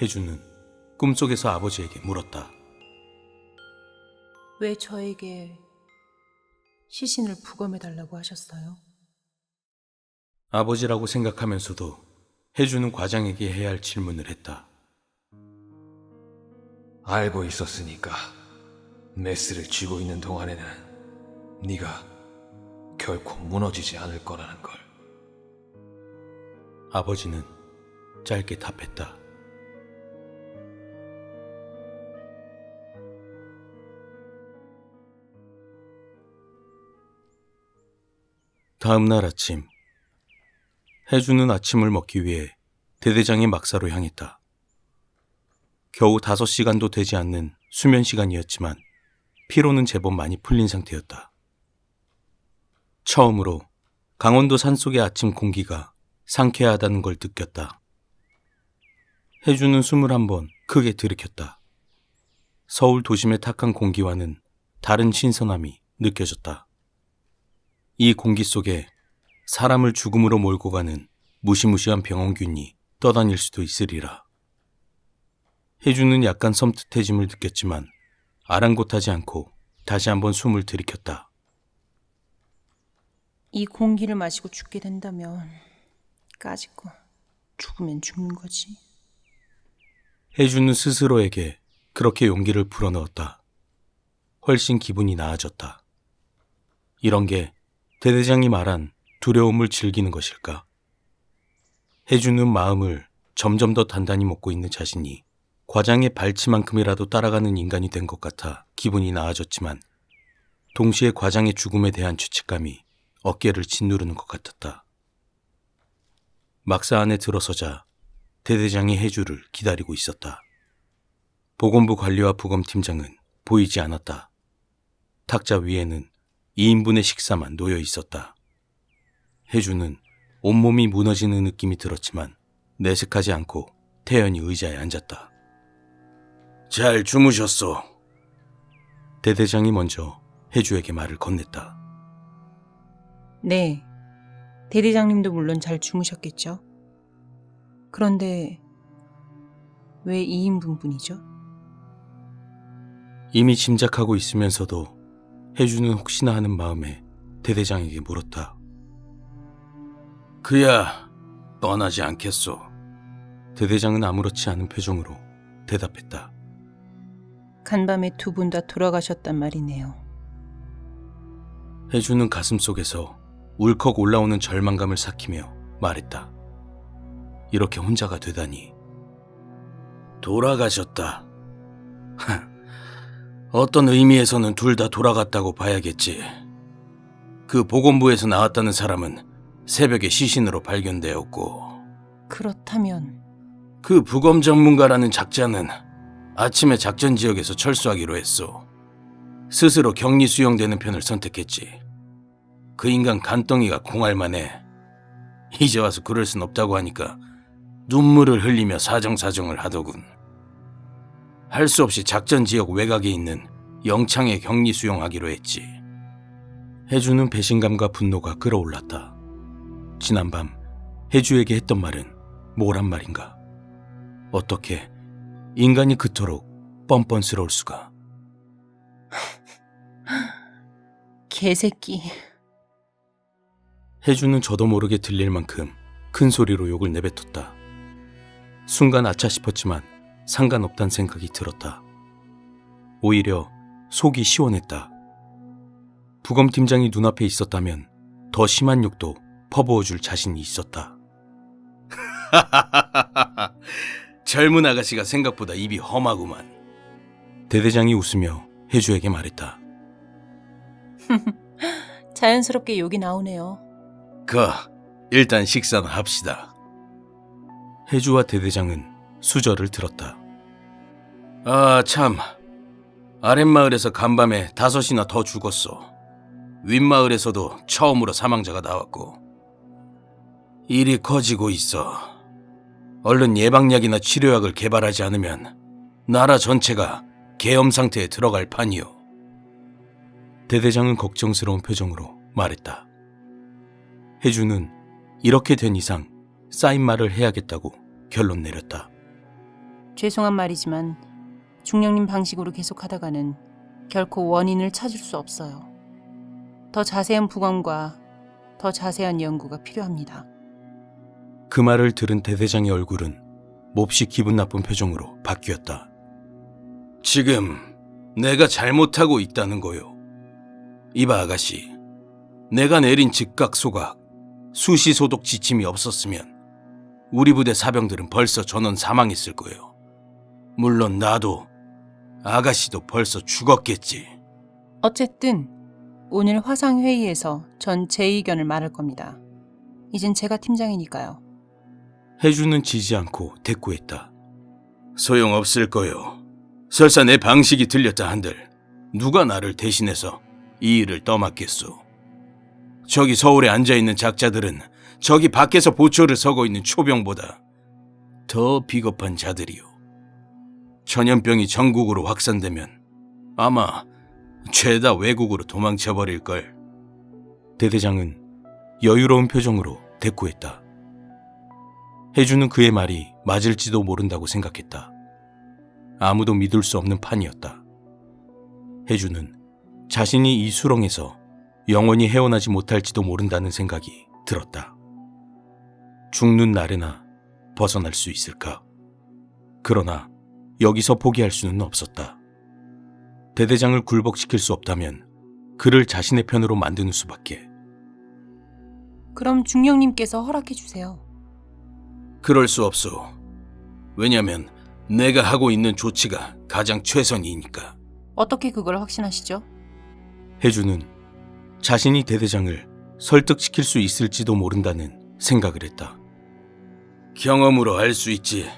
혜주는 꿈속에서 아버지에게 물었다. 왜 저에게 시신을 부검해달라고 하셨어요? 아버지라고 생각하면서도 혜주는 과장에게 해야 할 질문을 했다. 알고 있었으니까 메스를 쥐고 있는 동안에는 네가 결코 무너지지 않을 거라는 걸. 아버지는 짧게 답했다. 다음 날 아침, 혜주는 아침을 먹기 위해 대대장의 막사로 향했다. 겨우 5시간도 되지 않는 수면 시간이었지만 피로는 제법 많이 풀린 상태였다. 처음으로 강원도 산속의 아침 공기가 상쾌하다는 걸 느꼈다. 혜주는 숨을 한번 크게 들이켰다. 서울 도심의 탁한 공기와는 다른 신선함이 느껴졌다. 이 공기 속에 사람을 죽음으로 몰고 가는 무시무시한 병원균이 떠다닐 수도 있으리라. 혜주는 약간 섬뜩해짐을 느꼈지만 아랑곳하지 않고 다시 한번 숨을 들이켰다. 이 공기를 마시고 죽게 된다면 까짓거 죽으면 죽는 거지. 혜주는 스스로에게 그렇게 용기를 불어넣었다. 훨씬 기분이 나아졌다. 이런 게 대대장이 말한 두려움을 즐기는 것일까? 혜주는 마음을 점점 더 단단히 먹고 있는 자신이 과장의 발치만큼이라도 따라가는 인간이 된 것 같아 기분이 나아졌지만 동시에 과장의 죽음에 대한 죄책감이 어깨를 짓누르는 것 같았다. 막사 안에 들어서자 대대장이 혜주를 기다리고 있었다. 보건부 관리와 부검팀장은 보이지 않았다. 탁자 위에는 2인분의 식사만 놓여 있었다. 혜주는 온몸이 무너지는 느낌이 들었지만 내색하지 않고 태연히 의자에 앉았다. 잘 주무셨소. 대대장이 먼저 혜주에게 말을 건넸다. 네, 대대장님도 물론 잘 주무셨겠죠? 그런데 왜 2인분뿐이죠? 이미 짐작하고 있으면서도 혜주는 혹시나 하는 마음에 대대장에게 물었다. 그야 뻔하지 않겠소. 대대장은 아무렇지 않은 표정으로 대답했다. 간밤에 두 분 다 돌아가셨단 말이네요. 혜주는 가슴속에서 울컥 올라오는 절망감을 삭히며 말했다. 이렇게 혼자가 되다니. 돌아가셨다. 어떤 의미에서는 둘 다 돌아갔다고 봐야겠지. 그 보건부에서 나왔다는 사람은 새벽에 시신으로 발견되었고, 그렇다면 그 부검 전문가라는 작자는 아침에 작전 지역에서 철수하기로 했소. 스스로 격리 수용되는 편을 선택했지. 그 인간 간덩이가 공할만해. 이제 와서 그럴 순 없다고 하니까 눈물을 흘리며 사정사정을 하더군. 할 수 없이 작전 지역 외곽에 있는 영창에 격리 수용하기로 했지. 혜주는 배신감과 분노가 끌어올랐다. 지난밤 혜주에게 했던 말은 뭐란 말인가? 어떻게 인간이 그토록 뻔뻔스러울 수가? 개새끼. 혜주는 저도 모르게 들릴 만큼 큰 소리로 욕을 내뱉었다. 순간 아차 싶었지만 상관없단 생각이 들었다. 오히려 속이 시원했다. 부검팀장이 눈앞에 있었다면 더 심한 욕도 퍼부어줄 자신이 있었다. 젊은 아가씨가 생각보다 입이 험하구만. 대대장이 웃으며 혜주에게 말했다. 자연스럽게 욕이 나오네요. 일단 식사는 합시다. 혜주와 대대장은 수저를 들었다. 아, 참. 아랫마을에서 간밤에 5이나 더 죽었어. 윗마을에서도 처음으로 사망자가 나왔고. 일이 커지고 있어. 얼른 예방약이나 치료약을 개발하지 않으면 나라 전체가 계엄 상태에 들어갈 판이요. 대대장은 걱정스러운 표정으로 말했다. 혜주는 이렇게 된 이상 쌓인 말을 해야겠다고 결론 내렸다. 죄송한 말이지만 중령님 방식으로 계속하다가는 결코 원인을 찾을 수 없어요. 더 자세한 부검과 더 자세한 연구가 필요합니다. 그 말을 들은 대대장의 얼굴은 몹시 기분 나쁜 표정으로 바뀌었다. 지금 내가 잘못하고 있다는 거요. 이봐 아가씨, 내가 내린 즉각 소각, 수시 소독 지침이 없었으면 우리 부대 사병들은 벌써 전원 사망했을 거예요. 물론 나도, 아가씨도 벌써 죽었겠지. 어쨌든 오늘 화상회의에서 전 제 의견을 말할 겁니다. 이젠 제가 팀장이니까요. 해주는 지지 않고 대꾸했다. 소용없을 거요. 설사 내 방식이 들렸다 한들 누가 나를 대신해서 이 일을 떠맡겠소. 저기 서울에 앉아있는 작자들은 저기 밖에서 보초를 서고 있는 초병보다 더 비겁한 자들이요. 전염병이 전국으로 확산되면 아마 죄다 외국으로 도망쳐버릴걸. 대대장은 여유로운 표정으로 대꾸했다. 해주는 그의 말이 맞을지도 모른다고 생각했다. 아무도 믿을 수 없는 판이었다. 해주는 자신이 이 수렁에서 영원히 헤어나지 못할지도 모른다는 생각이 들었다. 죽는 날에나 벗어날 수 있을까? 그러나 여기서 포기할 수는 없었다. 대대장을 굴복시킬 수 없다면 그를 자신의 편으로 만드는 수밖에. 그럼 중령님께서 허락해 주세요. 그럴 수 없소. 왜냐면 내가 하고 있는 조치가 가장 최선이니까. 어떻게 그걸 확신하시죠? 해주는 자신이 대대장을 설득시킬 수 있을지도 모른다는 생각을 했다. 경험으로 알 수 있지.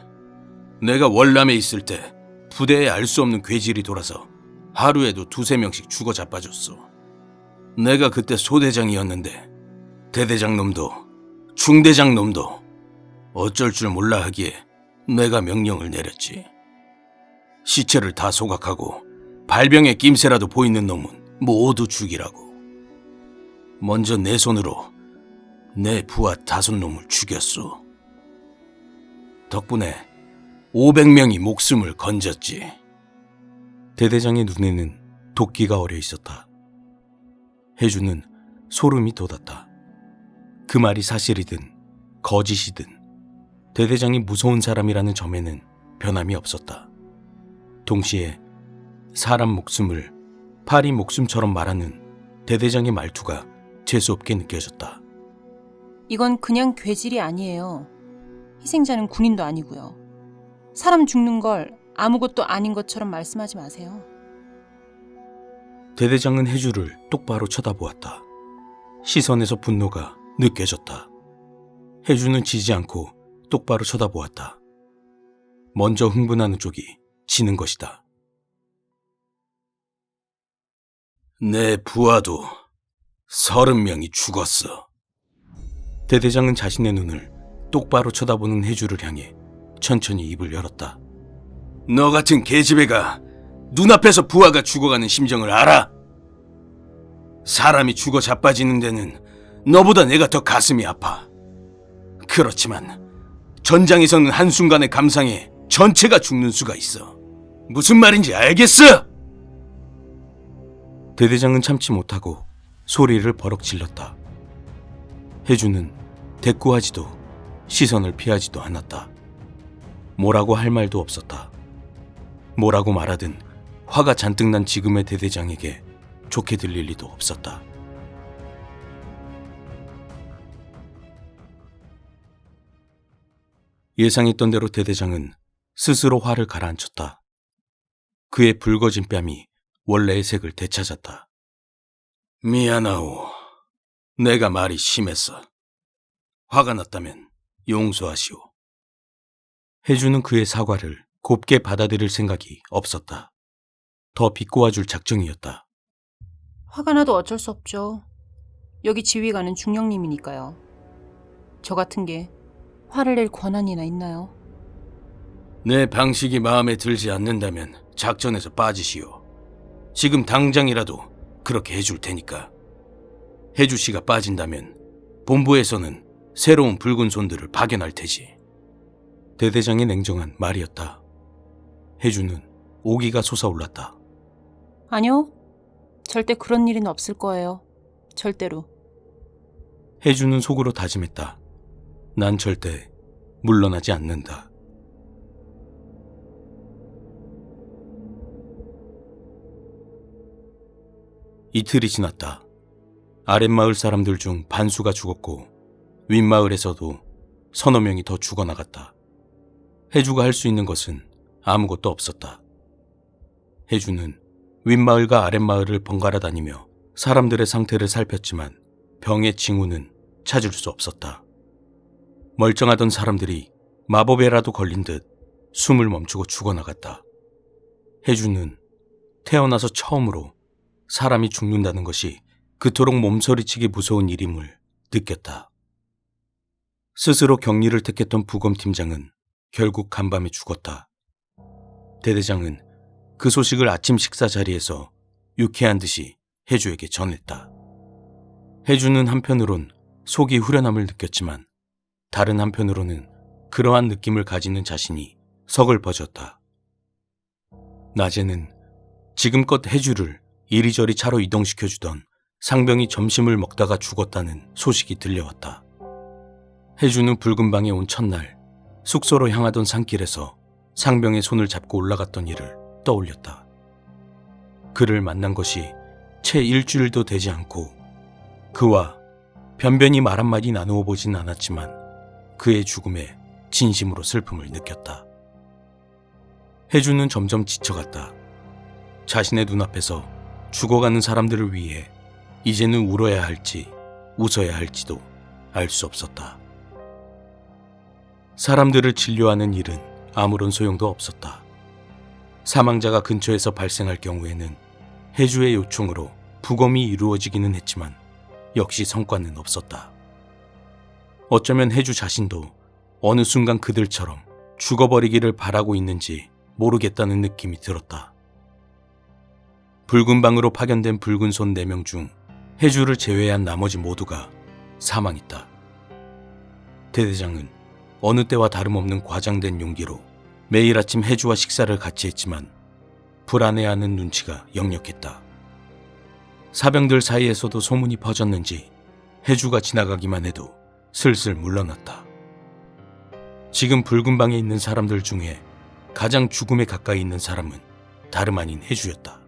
내가 월남에 있을 때 부대에 알 수 없는 괴질이 돌아서 하루에도 2-3명씩 죽어 자빠졌어. 내가 그때 소대장이었는데 대대장 놈도 중대장 놈도 어쩔 줄 몰라 하기에 내가 명령을 내렸지. 시체를 다 소각하고 발병의 낌새라도 보이는 놈은 모두 죽이라고. 먼저 내 손으로 내 부하 5놈을 죽였소. 덕분에 500명이 목숨을 건졌지. 대대장의 눈에는 도끼가 어려 있었다. 해주는 소름이 돋았다. 그 말이 사실이든 거짓이든 대대장이 무서운 사람이라는 점에는 변함이 없었다. 동시에 사람 목숨을 파리 목숨처럼 말하는 대대장의 말투가 재수없게 느껴졌다. 이건 그냥 괴질이 아니에요. 희생자는 군인도 아니고요. 사람 죽는 걸 아무것도 아닌 것처럼 말씀하지 마세요. 대대장은 해주를 똑바로 쳐다보았다. 시선에서 분노가 느껴졌다. 해주는 지지 않고 똑바로 쳐다보았다. 먼저 흥분하는 쪽이 지는 것이다. 내 부하도 30명이 죽었어. 대대장은 자신의 눈을 똑바로 쳐다보는 해주를 향해 천천히 입을 열었다. 너 같은 계집애가 눈앞에서 부하가 죽어가는 심정을 알아? 사람이 죽어 자빠지는 데는 너보다 내가 더 가슴이 아파. 그렇지만 전장에서는 한순간의 감상에 전체가 죽는 수가 있어. 무슨 말인지 알겠어? 대대장은 참지 못하고 소리를 버럭 질렀다. 해주는 대꾸하지도 시선을 피하지도 않았다. 뭐라고 할 말도 없었다. 뭐라고 말하든 화가 잔뜩 난 지금의 대대장에게 좋게 들릴 리도 없었다. 예상했던 대로 대대장은 스스로 화를 가라앉혔다. 그의 붉어진 뺨이 원래의 색을 되찾았다. 미안하오. 내가 말이 심했어. 화가 났다면 용서하시오. 해주는 그의 사과를 곱게 받아들일 생각이 없었다. 더 비꼬아줄 작정이었다. 화가 나도 어쩔 수 없죠. 여기 지휘관은 중령님이니까요. 저 같은 게 화를 낼 권한이나 있나요? 내 방식이 마음에 들지 않는다면 작전에서 빠지시오. 지금 당장이라도 그렇게 해줄 테니까. 해주 씨가 빠진다면 본부에서는 새로운 붉은 손들을 파견할 테지. 대대장의 냉정한 말이었다. 혜주는 오기가 솟아올랐다. 아니요. 절대 그런 일은 없을 거예요. 절대로. 혜주는 속으로 다짐했다. 난 절대 물러나지 않는다. 이틀이 지났다. 아랫마을 사람들 중 반수가 죽었고 윗마을에서도 서너 명이 더 죽어나갔다. 혜주가 할 수 있는 것은 아무것도 없었다. 혜주는 윗마을과 아랫마을을 번갈아 다니며 사람들의 상태를 살폈지만 병의 징후는 찾을 수 없었다. 멀쩡하던 사람들이 마법에라도 걸린 듯 숨을 멈추고 죽어나갔다. 혜주는 태어나서 처음으로 사람이 죽는다는 것이 그토록 몸서리치기 무서운 일임을 느꼈다. 스스로 격리를 택했던 부검팀장은 결국 간밤에 죽었다. 대대장은 그 소식을 아침 식사 자리에서 유쾌한 듯이 혜주에게 전했다. 혜주는 한편으론 속이 후련함을 느꼈지만 다른 한편으로는 그러한 느낌을 가지는 자신이 서글퍼졌다. 낮에는 지금껏 혜주를 이리저리 차로 이동시켜주던 상병이 점심을 먹다가 죽었다는 소식이 들려왔다. 혜주는 붉은 방에 온 첫날 숙소로 향하던 산길에서 상병의 손을 잡고 올라갔던 일을 떠올렸다. 그를 만난 것이 채 일주일도 되지 않고 그와 변변히 말 한마디 나누어 보진 않았지만 그의 죽음에 진심으로 슬픔을 느꼈다. 혜주는 점점 지쳐갔다. 자신의 눈앞에서 죽어가는 사람들을 위해 이제는 울어야 할지 웃어야 할지도 알 수 없었다. 사람들을 진료하는 일은 아무런 소용도 없었다. 사망자가 근처에서 발생할 경우에는 혜주의 요청으로 부검이 이루어지기는 했지만 역시 성과는 없었다. 어쩌면 혜주 자신도 어느 순간 그들처럼 죽어버리기를 바라고 있는지 모르겠다는 느낌이 들었다. 붉은 방으로 파견된 붉은 손 4명 중 혜주를 제외한 나머지 모두가 사망했다. 대대장은 어느 때와 다름없는 과장된 용기로 매일 아침 혜주와 식사를 같이 했지만 불안해하는 눈치가 역력했다. 사병들 사이에서도 소문이 퍼졌는지 혜주가 지나가기만 해도 슬슬 물러났다. 지금 붉은 방에 있는 사람들 중에 가장 죽음에 가까이 있는 사람은 다름 아닌 혜주였다.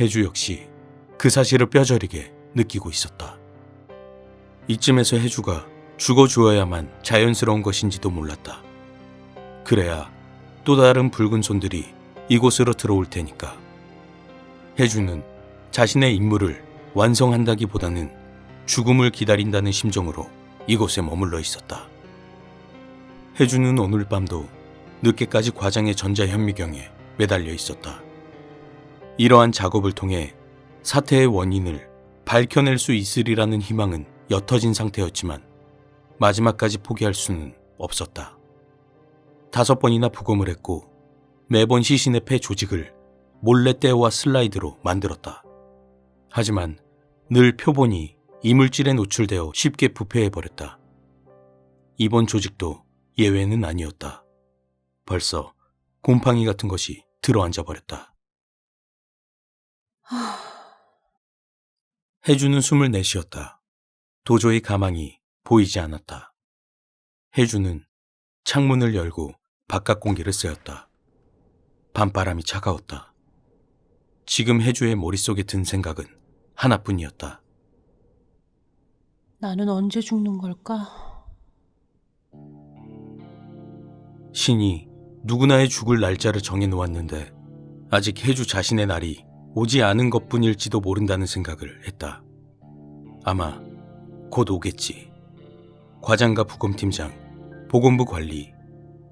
혜주 역시 그 사실을 뼈저리게 느끼고 있었다. 이쯤에서 혜주가 죽어주어야만 자연스러운 것인지도 몰랐다. 그래야 또 다른 붉은 손들이 이곳으로 들어올 테니까. 혜주는 자신의 임무를 완성한다기보다는 죽음을 기다린다는 심정으로 이곳에 머물러 있었다. 혜주는 오늘 밤도 늦게까지 과장의 전자현미경에 매달려 있었다. 이러한 작업을 통해 사태의 원인을 밝혀낼 수 있으리라는 희망은 옅어진 상태였지만 마지막까지 포기할 수는 없었다. 5번이나 부검을 했고 매번 시신의 폐 조직을 몰래 떼어와 슬라이드로 만들었다. 하지만 늘 표본이 이물질에 노출되어 쉽게 부패해버렸다. 이번 조직도 예외는 아니었다. 벌써 곰팡이 같은 것이 들어앉아 버렸다. 혜주는 숨을 내쉬었다. 도저히 가망이 보이지 않았다. 혜주는 창문을 열고 바깥 공기를 쐬었다. 밤바람이 차가웠다. 지금 혜주의 머릿속에 든 생각은 하나뿐이었다. 나는 언제 죽는 걸까? 신이 누구나의 죽을 날짜를 정해놓았는데 아직 혜주 자신의 날이 오지 않은 것뿐일지도 모른다는 생각을 했다. 아마 곧 오겠지. 과장과 부검팀장, 보건부 관리,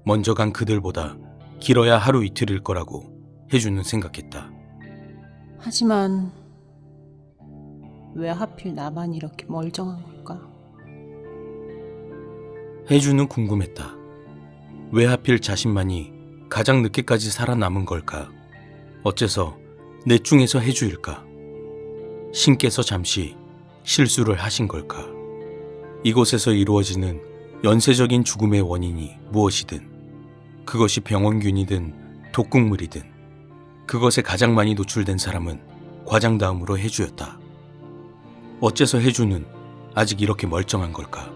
먼저 간 그들보다 길어야 하루 이틀일 거라고 혜주는 생각했다. 하지만 왜 하필 나만 이렇게 멀쩡한 걸까? 혜주는 궁금했다. 왜 하필 자신만이 가장 늦게까지 살아남은 걸까? 어째서 넷 중에서 혜주일까? 신께서 잠시 실수를 하신 걸까? 이곳에서 이루어지는 연쇄적인 죽음의 원인이 무엇이든 그것이 병원균이든 독극물이든 그것에 가장 많이 노출된 사람은 과장 다음으로 해주였다. 어째서 해주는 아직 이렇게 멀쩡한 걸까?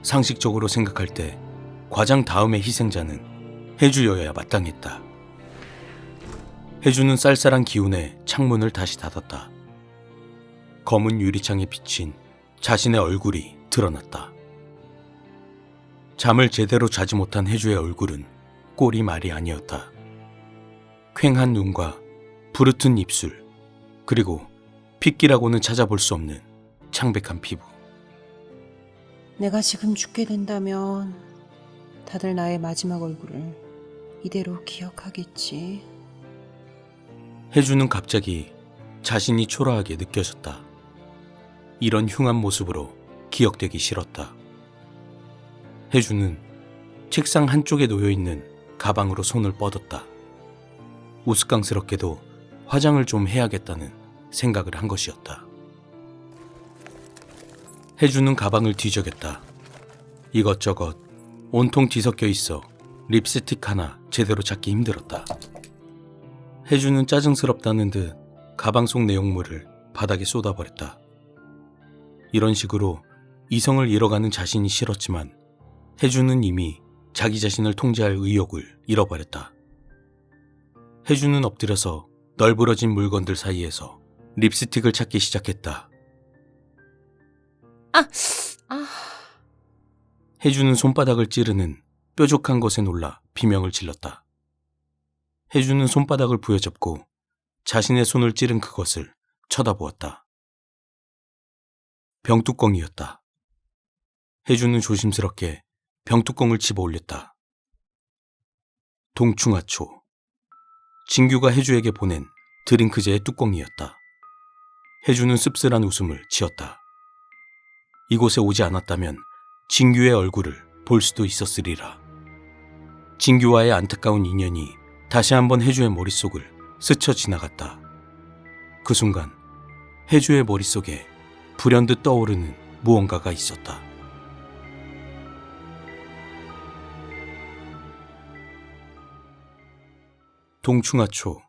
상식적으로 생각할 때 과장 다음의 희생자는 해주여야 마땅했다. 해주는 쌀쌀한 기운에 창문을 다시 닫았다. 검은 유리창에 비친 자신의 얼굴이 드러났다. 잠을 제대로 자지 못한 해주의 얼굴은 꼴이 말이 아니었다. 퀭한 눈과 부르튼 입술, 그리고 핏기라고는 찾아볼 수 없는 창백한 피부. 내가 지금 죽게 된다면 다들 나의 마지막 얼굴을 이대로 기억하겠지. 해주는 갑자기 자신이 초라하게 느껴졌다. 이런 흉한 모습으로 기억되기 싫었다. 해주는 책상 한쪽에 놓여있는 가방으로 손을 뻗었다. 우스꽝스럽게도 화장을 좀 해야겠다는 생각을 한 것이었다. 해주는 가방을 뒤적였다. 이것저것 온통 뒤섞여 있어 립스틱 하나 제대로 찾기 힘들었다. 해주는 짜증스럽다는 듯 가방 속 내용물을 바닥에 쏟아버렸다. 이런 식으로 이성을 잃어가는 자신이 싫었지만 해주는 이미 자기 자신을 통제할 의욕을 잃어버렸다. 해주는 엎드려서 널브러진 물건들 사이에서 립스틱을 찾기 시작했다. 해주는 손바닥을 찌르는 뾰족한 것에 놀라 비명을 질렀다. 해주는 손바닥을 부여잡고 자신의 손을 찌른 그것을 쳐다보았다. 병뚜껑이었다. 해주는 조심스럽게 병뚜껑을 집어 올렸다. 동충하초. 진규가 해주에게 보낸 드링크제의 뚜껑이었다. 해주는 씁쓸한 웃음을 지었다. 이곳에 오지 않았다면 진규의 얼굴을 볼 수도 있었으리라. 진규와의 안타까운 인연이 다시 한번 해주의 머릿속을 스쳐 지나갔다. 그 순간 해주의 머릿속에 불현듯 떠오르는 무언가가 있었다. 동충하초.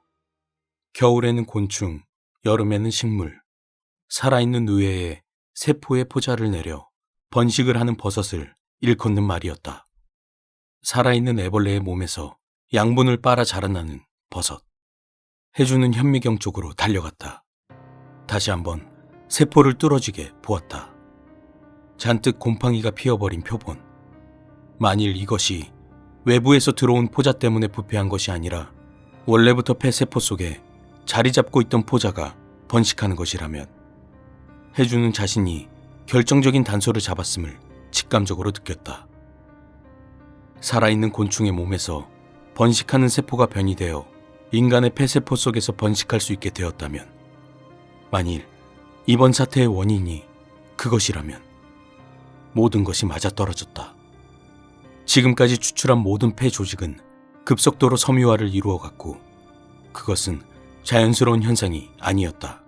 겨울에는 곤충, 여름에는 식물, 살아있는 의회에 세포의 포자를 내려 번식을 하는 버섯을 일컫는 말이었다. 살아있는 애벌레의 몸에서 양분을 빨아 자라나는 버섯. 해주는 현미경 쪽으로 달려갔다. 다시 한번 세포를 뚫어지게 보았다. 잔뜩 곰팡이가 피어버린 표본. 만일 이것이 외부에서 들어온 포자 때문에 부패한 것이 아니라 원래부터 폐세포 속에 자리 잡고 있던 포자가 번식하는 것이라면 해주는 자신이 결정적인 단서를 잡았음을 직감적으로 느꼈다. 살아있는 곤충의 몸에서 번식하는 세포가 변이되어 인간의 폐세포 속에서 번식할 수 있게 되었다면, 만일 이번 사태의 원인이 그것이라면 모든 것이 맞아떨어졌다. 지금까지 추출한 모든 폐 조직은 급속도로 섬유화를 이루어갔고 그것은 자연스러운 현상이 아니었다.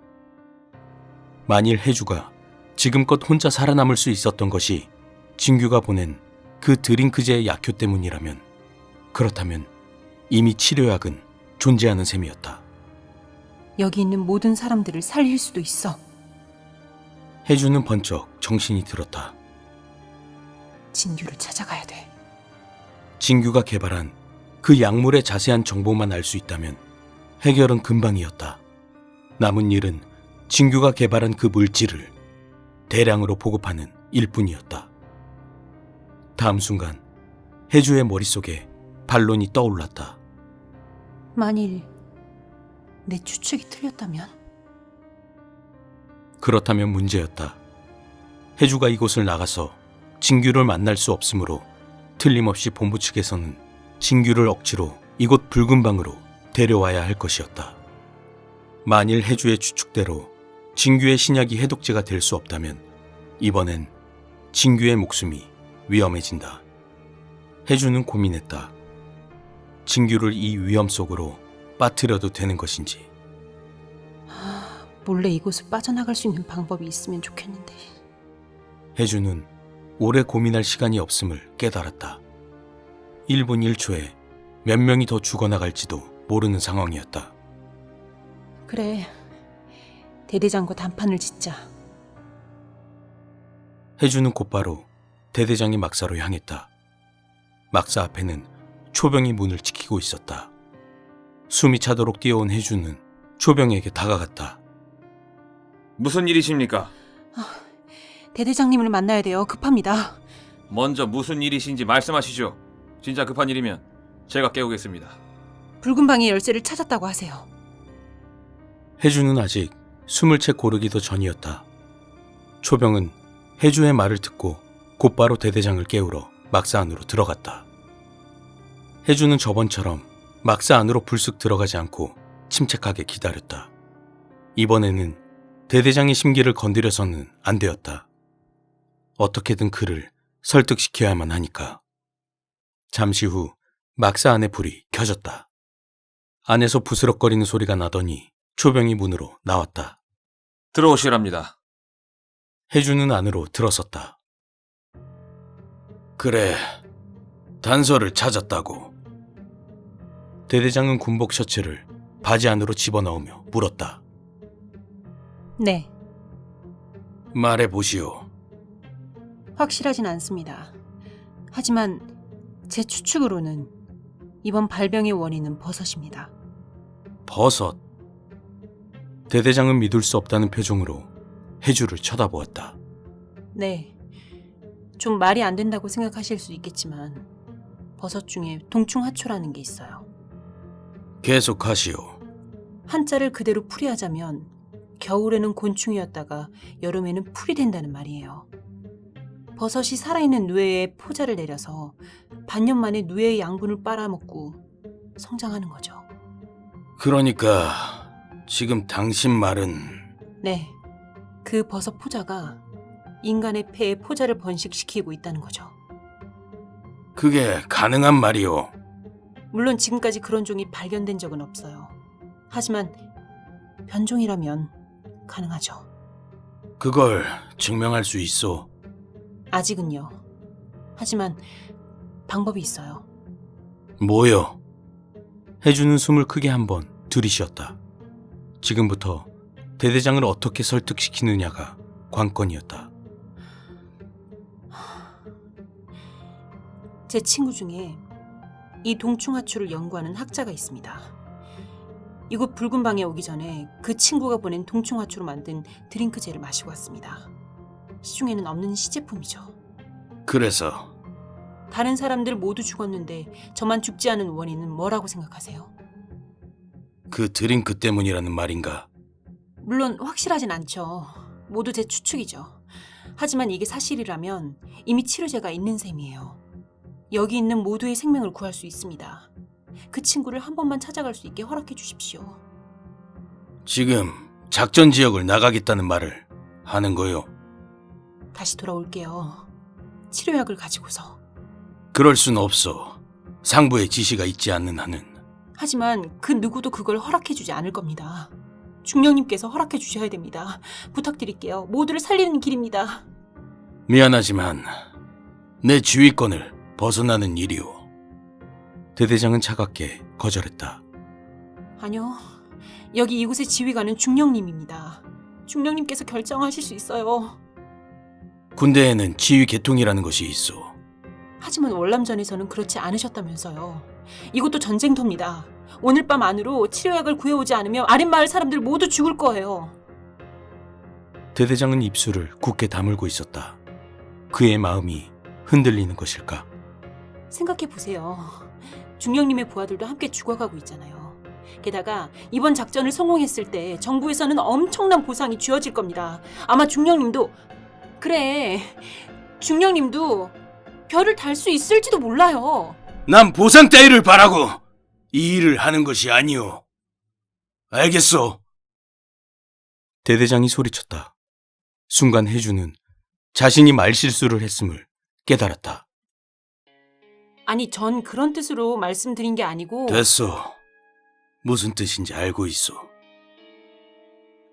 만일 해주가 지금껏 혼자 살아남을 수 있었던 것이 진규가 보낸 그 드링크제의 약효 때문이라면, 그렇다면 이미 치료약은 존재하는 셈이었다. 여기 있는 모든 사람들을 살릴 수도 있어. 해주는 번쩍 정신이 들었다. 진규를 찾아가야 돼. 진규가 개발한 그 약물의 자세한 정보만 알 수 있다면 해결은 금방이었다. 남은 일은 진규가 개발한 그 물질을 대량으로 보급하는 일뿐이었다. 다음 순간 해주의 머릿속에 반론이 떠올랐다. 만일 내 추측이 틀렸다면? 그렇다면 문제였다. 해주가 이곳을 나가서 진규를 만날 수 없으므로 틀림없이 본부 측에서는 진규를 억지로 이곳 붉은 방으로 데려와야 할 것이었다. 만일 해주의 추측대로 진규의 신약이 해독제가 될 수 없다면 이번엔 진규의 목숨이 위험해진다. 해주는 고민했다. 진규를 이 위험 속으로 빠뜨려도 되는 것인지. 몰래 이곳을 빠져나갈 수 있는 방법이 있으면 좋겠는데. 해주는 오래 고민할 시간이 없음을 깨달았다. 1분 1초에 몇 명이 더 죽어나갈지도 모르는 상황이었다. 그래, 대대장과 단판을 짓자. 해주는 곧바로 대대장이 막사로 향했다. 막사 앞에는 초병이 문을 지키고 있었다. 숨이 차도록 뛰어온 해주는 초병에게 다가갔다. 무슨 일이십니까? 대대장님을 만나야 돼요. 급합니다. 먼저 무슨 일이신지 말씀하시죠. 진짜 급한 일이면 제가 깨우겠습니다. 붉은 방의 열쇠를 찾았다고 하세요. 해주는 아직 숨을 채 고르기도 전이었다. 초병은 해주의 말을 듣고 곧바로 대대장을 깨우러 막사 안으로 들어갔다. 해주는 저번처럼 막사 안으로 불쑥 들어가지 않고 침착하게 기다렸다. 이번에는 대대장의 심기를 건드려서는 안 되었다. 어떻게든 그를 설득시켜야만 하니까. 잠시 후 막사 안의 불이 켜졌다. 안에서 부스럭거리는 소리가 나더니 초병이 문으로 나왔다. 들어오시랍니다. 해주는 안으로 들어섰다. 그래, 단서를 찾았다고. 대대장은 군복 셔츠를 바지 안으로 집어넣으며 물었다. 네, 말해보시오. 확실하진 않습니다. 하지만 제 추측으로는 이번 발병의 원인은 버섯입니다. 버섯. 대대장은 믿을 수 없다는 표정으로 해주를 쳐다보았다. 네, 좀 말이 안 된다고 생각하실 수 있겠지만 버섯 중에 동충하초라는 게 있어요. 계속하시오. 한자를 그대로 풀이하자면 겨울에는 곤충이었다가 여름에는 풀이 된다는 말이에요. 버섯이 살아있는 누에에 포자를 내려서 반년 만에 누에의 양분을 빨아먹고 성장하는 거죠. 그러니까 지금 당신 말은 네, 그 버섯 포자가 인간의 폐에 포자를 번식시키고 있다는 거죠. 그게 가능한 말이오. 물론 지금까지 그런 종이 발견된 적은 없어요. 하지만 변종이라면 가능하죠. 그걸 증명할 수 있어. 아직은요. 하지만 방법이 있어요. 뭐요? 해주는 숨을 크게 한번 들이쉬었다. 지금부터 대대장을 어떻게 설득시키느냐가 관건이었다. 제 친구 중에 이 동충하초를 연구하는 학자가 있습니다. 이곳 붉은 방에 오기 전에 그 친구가 보낸 동충하초로 만든 드링크젤을 마시고 왔습니다. 시중에는 없는 시제품이죠. 그래서 다른 사람들 모두 죽었는데 저만 죽지 않은 원인은 뭐라고 생각하세요? 그 드링크 때문이라는 말인가? 물론 확실하진 않죠. 모두 제 추측이죠. 하지만 이게 사실이라면 이미 치료제가 있는 셈이에요. 여기 있는 모두의 생명을 구할 수 있습니다. 그 친구를 한 번만 찾아갈 수 있게 허락해 주십시오. 지금 작전 지역을 나가겠다는 말을 하는 거요. 다시 돌아올게요. 치료약을 가지고서. 그럴 순 없어. 상부의 지시가 있지 않는 한은. 하지만 그 누구도 그걸 허락해 주지 않을 겁니다. 중령님께서 허락해 주셔야 됩니다. 부탁드릴게요. 모두를 살리는 길입니다. 미안하지만 내 지휘권을 벗어나는 일이오. 대대장은 차갑게 거절했다. 아니요. 여기 이곳의 지휘관은 중령님입니다. 중령님께서 결정하실 수 있어요. 군대에는 지휘 계통이라는 것이 있어. 하지만 월남전에서는 그렇지 않으셨다면서요. 이것도 전쟁터입니다. 오늘 밤 안으로 치료약을 구해오지 않으면 아랫마을 사람들 모두 죽을 거예요. 대대장은 입술을 굳게 다물고 있었다. 그의 마음이 흔들리는 것일까? 생각해보세요. 중령님의 부하들도 함께 죽어가고 있잖아요. 게다가 이번 작전을 성공했을 때 정부에서는 엄청난 보상이 주어질 겁니다. 아마 중령님도 그래, 중령님도 별을 달 수 있을지도 몰라요. 난 보상 따위를 바라고 이 일을 하는 것이 아니오. 알겠소. 대대장이 소리쳤다. 순간 해주는 자신이 말실수를 했음을 깨달았다. 아니, 전 그런 뜻으로 말씀드린 게 아니고. 됐소. 무슨 뜻인지 알고 있소.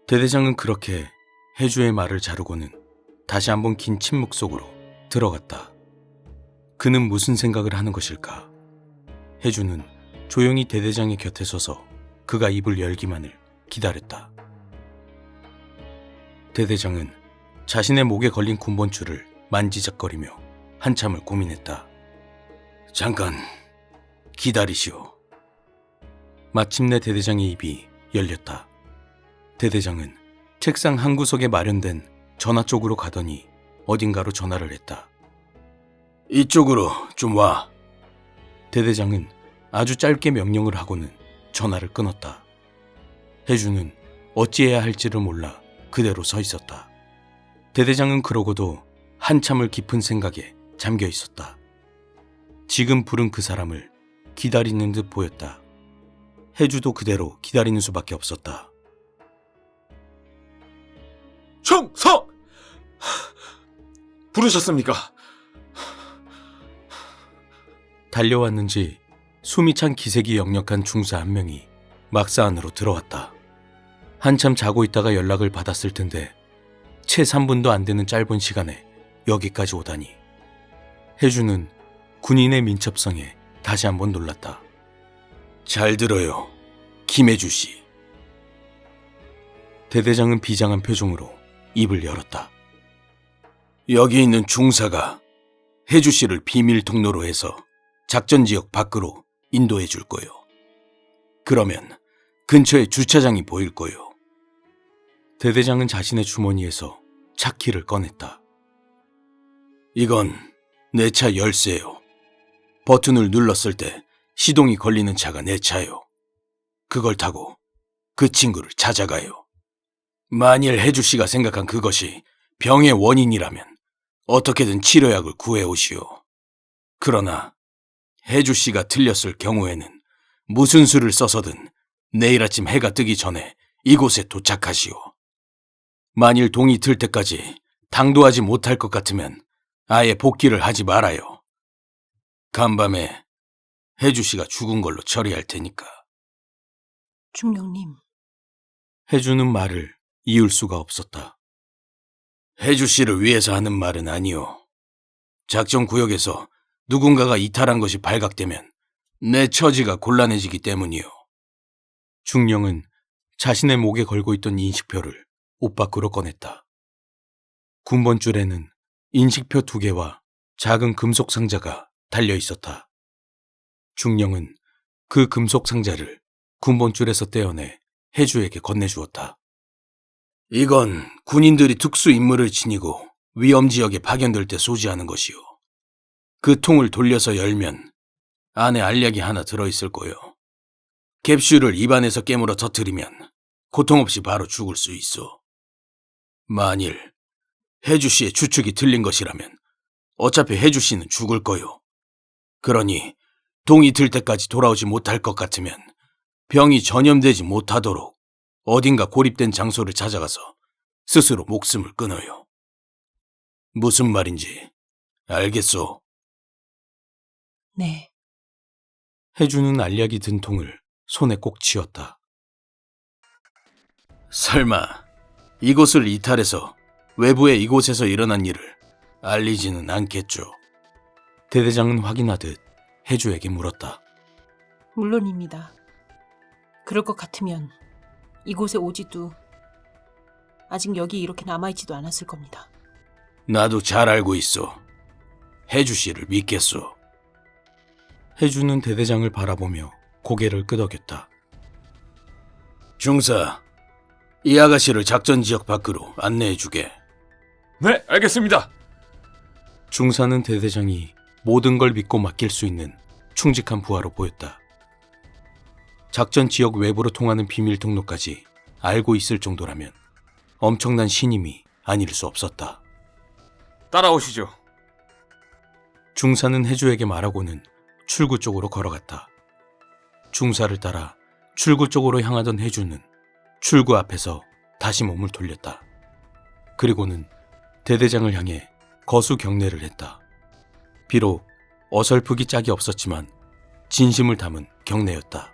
대대장은 그렇게 해주의 말을 자르고는 다시 한번 긴 침묵 속으로 들어갔다. 그는 무슨 생각을 하는 것일까? 해주는 조용히 대대장의 곁에 서서 그가 입을 열기만을 기다렸다. 대대장은 자신의 목에 걸린 군번줄을 만지작거리며 한참을 고민했다. 잠깐 기다리시오. 마침내 대대장의 입이 열렸다. 대대장은 책상 한 구석에 마련된 전화 쪽으로 가더니 어딘가로 전화를 했다. 이쪽으로 좀 와. 대대장은 아주 짧게 명령을 하고는 전화를 끊었다. 해주는 어찌해야 할지를 몰라 그대로 서 있었다. 대대장은 그러고도 한참을 깊은 생각에 잠겨 있었다. 지금 부른 그 사람을 기다리는 듯 보였다. 해주도 그대로 기다리는 수밖에 없었다. 충성! 부르셨습니까? 달려왔는지 숨이 찬 기색이 역력한 중사 한 명이 막사 안으로 들어왔다. 한참 자고 있다가 연락을 받았을 텐데 채 3분도 안 되는 짧은 시간에 여기까지 오다니. 해주는 군인의 민첩성에 다시 한번 놀랐다. 잘 들어요, 김해주 씨. 대대장은 비장한 표정으로 입을 열었다. 여기 있는 중사가 해주 씨를 비밀 통로로 해서 작전 지역 밖으로 인도해 줄 거요. 그러면 근처에 주차장이 보일 거요. 대대장은 자신의 주머니에서 차키를 꺼냈다. 이건 내 차 열쇠요. 버튼을 눌렀을 때 시동이 걸리는 차가 내 차요. 그걸 타고 그 친구를 찾아가요. 만일 해주 씨가 생각한 그것이 병의 원인이라면 어떻게든 치료약을 구해오시오. 그러나 해주 씨가 틀렸을 경우에는 무슨 수를 써서든 내일 아침 해가 뜨기 전에 이곳에 도착하시오. 만일 동이 틀 때까지 당도하지 못할 것 같으면 아예 복귀를 하지 말아요. 간밤에 해주 씨가 죽은 걸로 처리할 테니까. 중령님, 해주는 말을 이을 수가 없었다. 해주 씨를 위해서 하는 말은 아니오. 작전 구역에서 누군가가 이탈한 것이 발각되면 내 처지가 곤란해지기 때문이오. 중령은 자신의 목에 걸고 있던 인식표를 옷 밖으로 꺼냈다. 군번줄에는 인식표 2개와 작은 금속 상자가 달려 있었다. 중령은 그 금속 상자를 군번줄에서 떼어내 해주에게 건네주었다. 이건 군인들이 특수 임무를 지니고 위험 지역에 파견될 때 소지하는 것이오. 그 통을 돌려서 열면 안에 알약이 하나 들어있을 거요. 캡슐을 입안에서 깨물어 터뜨리면 고통 없이 바로 죽을 수 있어. 만일 해주 씨의 추측이 틀린 것이라면 어차피 해주 씨는 죽을 거요. 그러니 동이 들 때까지 돌아오지 못할 것 같으면 병이 전염되지 못하도록 어딘가 고립된 장소를 찾아가서 스스로 목숨을 끊어요. 무슨 말인지 알겠소? 네. 해주는 알약이 든 통을 손에 꼭 쥐었다. 설마 이곳을 이탈해서 외부의 이곳에서 일어난 일을 알리지는 않겠죠? 대대장은 확인하듯 해주에게 물었다. 물론입니다. 그럴 것 같으면 이곳에 오지도 아직 여기 이렇게 남아있지도 않았을 겁니다. 나도 잘 알고 있어. 해주 씨를 믿겠소. 해주는 대대장을 바라보며 고개를 끄덕였다. 중사, 이 아가씨를 작전 지역 밖으로 안내해주게. 네, 알겠습니다. 중사는 대대장이 모든 걸 믿고 맡길 수 있는 충직한 부하로 보였다. 작전 지역 외부로 통하는 비밀 통로까지 알고 있을 정도라면 엄청난 신임이 아닐 수 없었다. 따라오시죠. 중사는 해주에게 말하고는 출구 쪽으로 걸어갔다. 중사를 따라 출구 쪽으로 향하던 해주는 출구 앞에서 다시 몸을 돌렸다. 그리고는 대대장을 향해 거수 경례를 했다. 비록 어설프기 짝이 없었지만 진심을 담은 경례였다.